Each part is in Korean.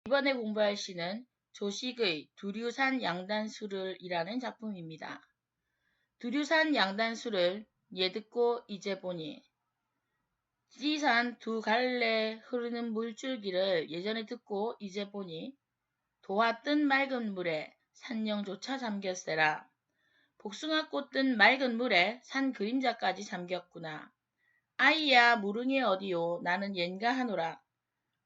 이번에 공부할 시는 조식의 두류산 양단수를 이라는 작품입니다. 두류산 양단수를 예듣고 이제 보니 지리산 두 갈래 흐르는 물줄기를 예전에 듣고 이제 보니 도화 뜬 맑은 물에 산령조차 잠겼세라. 복숭아꽃 뜬 맑은 물에 산 그림자까지 잠겼구나. 아이야 무릉이 어디요 나는 옌가 하노라.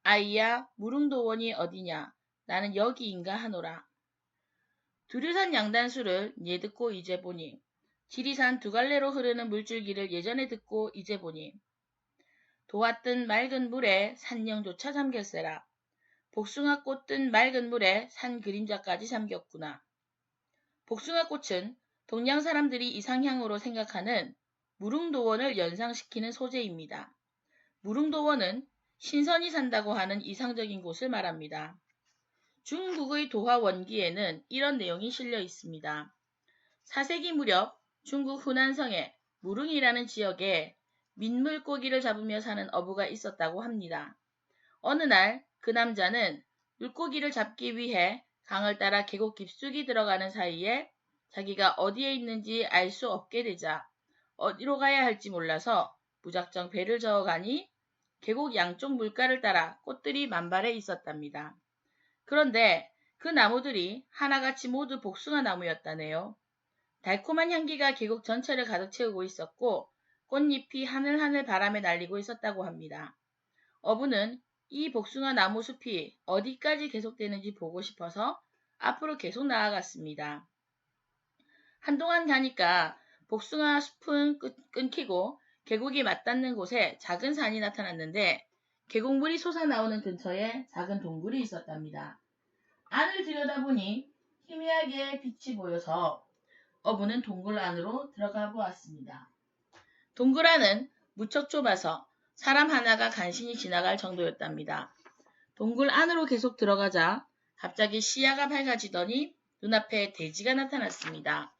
아이야 무릉도원이 어디냐 나는 여기인가 하노라. 두류산 양단수를 예듣고 이제 보니 지리산 두 갈래로 흐르는 물줄기를 예전에 듣고 이제 보니 도화 뜬 맑은 물에 산령조차 잠겼세라. 복숭아꽃 뜬 맑은 물에 산 그림자까지 잠겼구나. 복숭아꽃은 동양 사람들이 이상향으로 생각하는 무릉도원을 연상시키는 소재입니다. 무릉도원은 신선이 산다고 하는 이상적인 곳을 말합니다. 중국의 도화 원기에는 이런 내용이 실려 있습니다. 4세기 무렵 중국 후난성의 무릉이라는 지역에 민물고기를 잡으며 사는 어부가 있었다고 합니다. 어느 날 그 남자는 물고기를 잡기 위해 강을 따라 계곡 깊숙이 들어가는 사이에 자기가 어디에 있는지 알 수 없게 되자 어디로 가야 할지 몰라서 무작정 배를 저어가니 계곡 양쪽 물가를 따라 꽃들이 만발해 있었답니다. 그런데 그 나무들이 하나같이 모두 복숭아 나무였다네요. 달콤한 향기가 계곡 전체를 가득 채우고 있었고 꽃잎이 하늘하늘 바람에 날리고 있었다고 합니다. 어부는 이 복숭아 나무 숲이 어디까지 계속되는지 보고 싶어서 앞으로 계속 나아갔습니다. 한동안 가니까 복숭아 숲은 끊기고 계곡이 맞닿는 곳에 작은 산이 나타났는데 계곡물이 솟아나오는 근처에 작은 동굴이 있었답니다. 안을 들여다보니 희미하게 빛이 보여서 어부는 동굴 안으로 들어가 보았습니다. 동굴 안은 무척 좁아서 사람 하나가 간신히 지나갈 정도였답니다. 동굴 안으로 계속 들어가자 갑자기 시야가 밝아지더니 눈앞에 대지가 나타났습니다.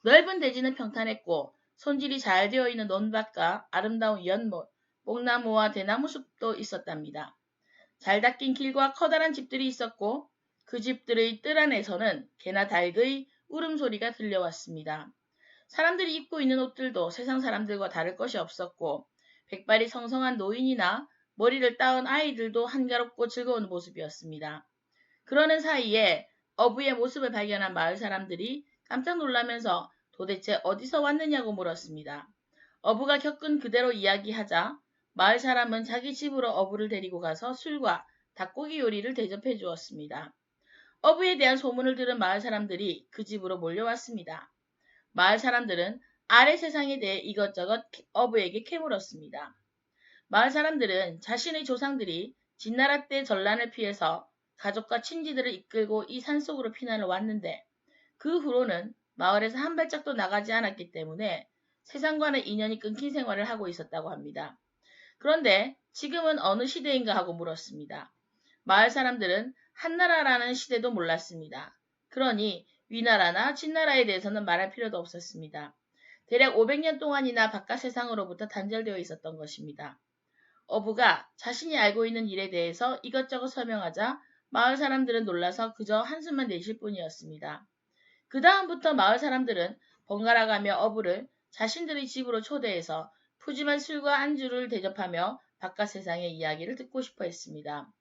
넓은 대지는 평탄했고 손질이 잘 되어 있는 논밭과 아름다운 연못, 뽕나무와 대나무 숲도 있었답니다. 잘 닦인 길과 커다란 집들이 있었고 그 집들의 뜰 안에서는 개나 닭의 울음소리가 들려왔습니다. 사람들이 입고 있는 옷들도 세상 사람들과 다를 것이 없었고 백발이 성성한 노인이나 머리를 따은 아이들도 한가롭고 즐거운 모습이었습니다. 그러는 사이에 어부의 모습을 발견한 마을 사람들이 깜짝 놀라면서 도대체 어디서 왔느냐고 물었습니다. 어부가 겪은 그대로 이야기하자 마을 사람은 자기 집으로 어부를 데리고 가서 술과 닭고기 요리를 대접해 주었습니다. 어부에 대한 소문을 들은 마을 사람들이 그 집으로 몰려왔습니다. 마을 사람들은 아래 세상에 대해 이것저것 어부에게 캐물었습니다. 마을 사람들은 자신의 조상들이 진나라 때 전란을 피해서 가족과 친지들을 이끌고 이 산속으로 피난을 왔는데 그 후로는 마을에서 한 발짝도 나가지 않았기 때문에 세상과는 인연이 끊긴 생활을 하고 있었다고 합니다. 그런데 지금은 어느 시대인가 하고 물었습니다. 마을 사람들은 한나라라는 시대도 몰랐습니다. 그러니 위나라나 진나라에 대해서는 말할 필요도 없었습니다. 대략 500년 동안이나 바깥 세상으로부터 단절되어 있었던 것입니다. 어부가 자신이 알고 있는 일에 대해서 이것저것 설명하자 마을 사람들은 놀라서 그저 한숨만 내쉴 뿐이었습니다. 그 다음부터 마을 사람들은 번갈아가며 어부를 자신들의 집으로 초대해서 푸짐한 술과 안주를 대접하며 바깥 세상의 이야기를 듣고 싶어 했습니다.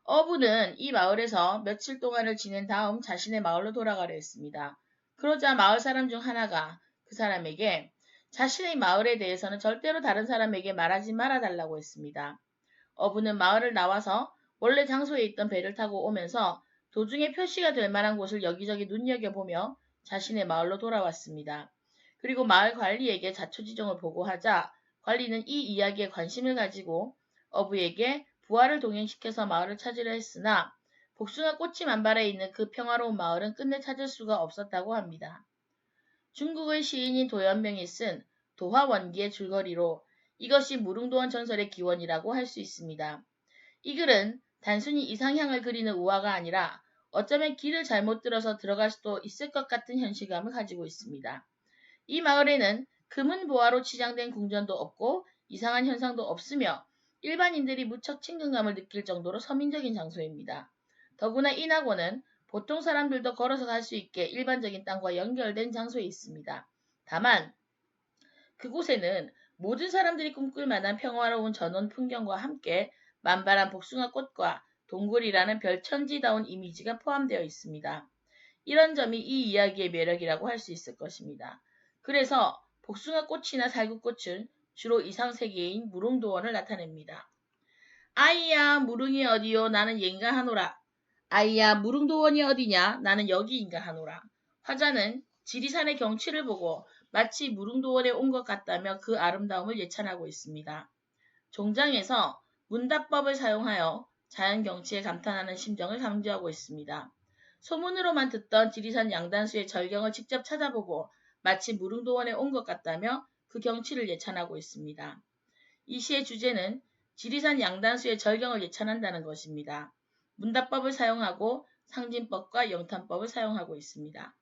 어부는 이 마을에서 며칠 동안을 지낸 다음 자신의 마을로 돌아가려 했습니다. 그러자 마을 사람 중 하나가 그 사람에게 자신의 마을에 대해서는 절대로 다른 사람에게 말하지 말아달라고 했습니다. 어부는 마을을 나와서 원래 장소에 있던 배를 타고 오면서 도중에 표시가 될 만한 곳을 여기저기 눈여겨보며 자신의 마을로 돌아왔습니다. 그리고 마을 관리에게 자초지종을 보고하자 관리는 이 이야기에 관심을 가지고 어부에게 부하를 동행시켜서 마을을 찾으려 했으나 복숭아 꽃이 만발해 있는 그 평화로운 마을은 끝내 찾을 수가 없었다고 합니다. 중국의 시인인 도연명이 쓴 도화원기의 줄거리로 이것이 무릉도원 전설의 기원이라고 할 수 있습니다. 이 글은 단순히 이상향을 그리는 우화가 아니라 어쩌면 길을 잘못 들어서 들어갈 수도 있을 것 같은 현실감을 가지고 있습니다. 이 마을에는 금은보화로 치장된 궁전도 없고 이상한 현상도 없으며 일반인들이 무척 친근감을 느낄 정도로 서민적인 장소입니다. 더구나 인하고는 보통 사람들도 걸어서 갈 수 있게 일반적인 땅과 연결된 장소에 있습니다. 다만 그곳에는 모든 사람들이 꿈꿀 만한 평화로운 전원 풍경과 함께 만발한 복숭아꽃과 동굴이라는 별천지다운 이미지가 포함되어 있습니다. 이런 점이 이 이야기의 매력이라고 할 수 있을 것입니다. 그래서 복숭아꽃이나 살구꽃은 주로 이상세계인 무릉도원을 나타냅니다. 아이야 무릉이 어디요 나는 얘인가 하노라. 아이야 무릉도원이 어디냐 나는 여기인가 하노라. 화자는 지리산의 경치를 보고 마치 무릉도원에 온 것 같다며 그 아름다움을 예찬하고 있습니다. 종장에서 문답법을 사용하여 자연 경치에 감탄하는 심정을 강조하고 있습니다. 소문으로만 듣던 지리산 양단수의 절경을 직접 찾아보고 마치 무릉도원에 온 것 같다며 그 경치를 예찬하고 있습니다. 이 시의 주제는 지리산 양단수의 절경을 예찬한다는 것입니다. 문답법을 사용하고 상진법과 영탄법을 사용하고 있습니다.